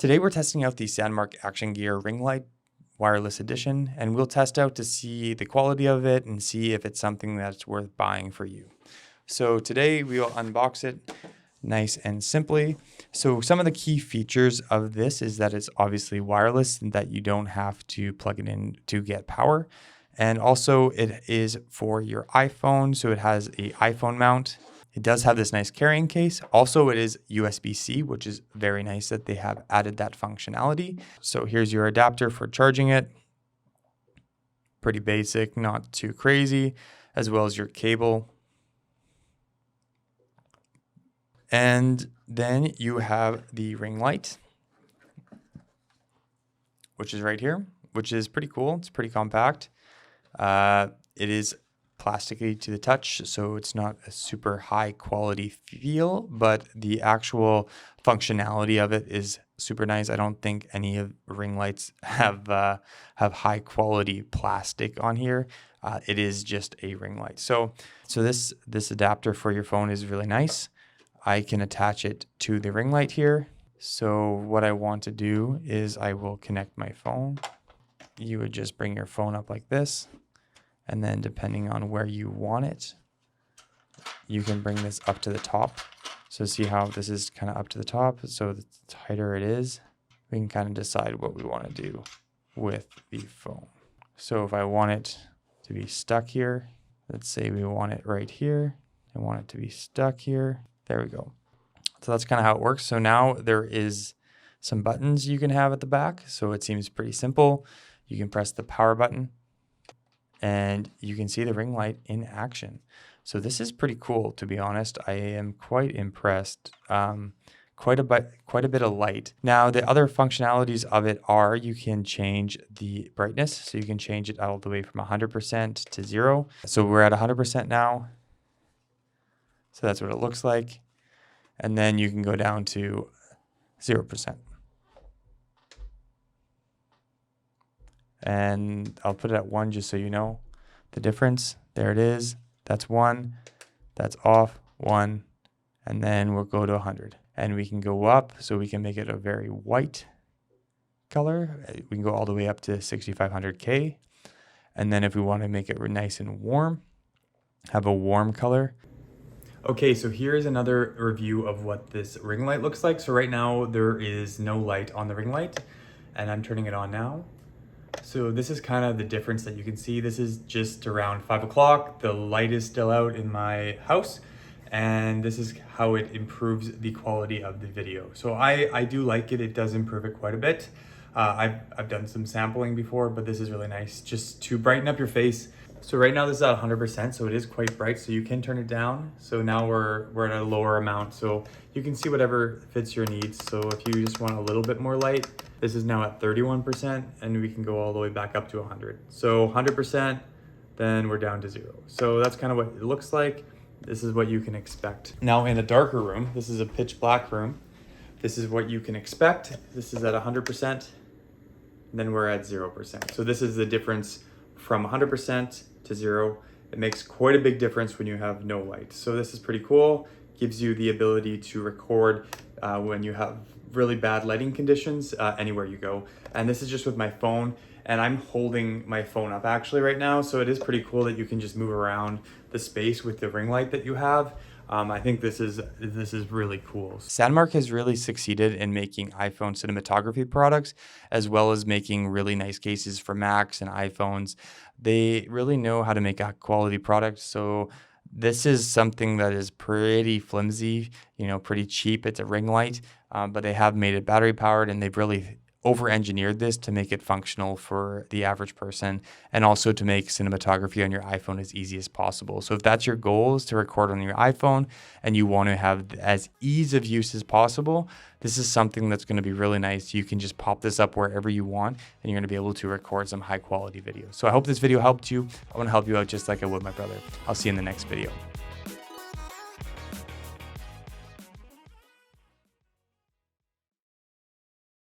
Today we're testing out the Sandmarc Action Gear Ring Light Wireless Edition, and we'll test out to see the quality of it and see if it's something that's worth buying for you. So today we will unbox it nice and simply. So some of the key features of this is that it's obviously wireless and that you don't have to plug it in to get power. And also it is for your iPhone, so it has an iPhone mount. It does have this nice carrying case. Also, it is USB-C, which is very nice that they have added that functionality. So here's your adapter for charging it. Pretty basic, not too crazy, as well as your cable. And then you have the ring light, which is right here, which is pretty cool. It's pretty compact. It is plasticky to the touch, so it's not a super high quality feel, but the actual functionality of it is super nice. I don't think any of ring lights have high quality plastic on here. It is just a ring light. So this adapter for your phone is really nice. I can attach it to the ring light here. So what I want to do is I will connect my phone. You would just bring your phone up like this. And then depending on where you want it, you can bring this up to the top. So see how this is kind of up to the top. So the tighter it is, we can kind of decide what we want to do with the phone. So if I want it to be stuck here, let's say we want it right here. I want it to be stuck here. There we go. So that's kind of how it works. So now there is some buttons you can have at the back. So it seems pretty simple. You can press the power button, and you can see the ring light in action. So this is pretty cool, to be honest. I am quite impressed. Quite a bit of light. Now, the other functionalities of it are you can change the brightness. So you can change it all the way from 100% to 0. So we're at 100% now. So that's what it looks like. And then you can go down to 0%. And I'll put it at 1 just so you know the difference. There it is. That's 1. That's off, 1. And then we'll go to 100. And we can go up, so we can make it a very white color. We can go all the way up to 6500K. And then if we want to make it nice and warm, have a warm color. Okay, so here's another review of what this ring light looks like. So right now there is no light on the ring light, and I'm turning it on now. So this is kind of the difference that you can see. This is just around 5 o'clock. The light is still out in my house, and this is how it improves the quality of the video. So I do like it. It does improve it quite a bit. I've done some sampling before, but this is really nice just to brighten up your face. So right now this is at 100%, so it is quite bright, so you can turn it down. So now we're at a lower amount, so you can see whatever fits your needs. So if you just want a little bit more light, this is now at 31%, and we can go all the way back up to 100. So 100%, then we're down to 0. So that's kind of what it looks like. This is what you can expect. Now in a darker room, this is a pitch black room. This is what you can expect. This is at 100%, and then we're at 0%. So this is the difference from 100% to 0. It makes quite a big difference when you have no light. So this is pretty cool. Gives you the ability to record when you have really bad lighting conditions anywhere you go. And this is just with my phone, and I'm holding my phone up actually right now. So it is pretty cool that you can just move around the space with the ring light that you have. I think this is really cool. Sandmarc has really succeeded in making iPhone cinematography products, as well as making really nice cases for Macs and iPhones. They really know how to make a quality product. So this is something that is pretty flimsy, pretty cheap. It's a ring light, but they have made it battery powered, and they've really over-engineered this to make it functional for the average person, and also to make cinematography on your iPhone as easy as possible. So if that's your goal, is to record on your iPhone and you want to have as ease of use as possible, this is something that's going to be really nice. You can just pop this up wherever you want, and you're going to be able to record some high quality videos. So I hope this video helped you. I want to help you out just like I would my brother. I'll see you in the next video.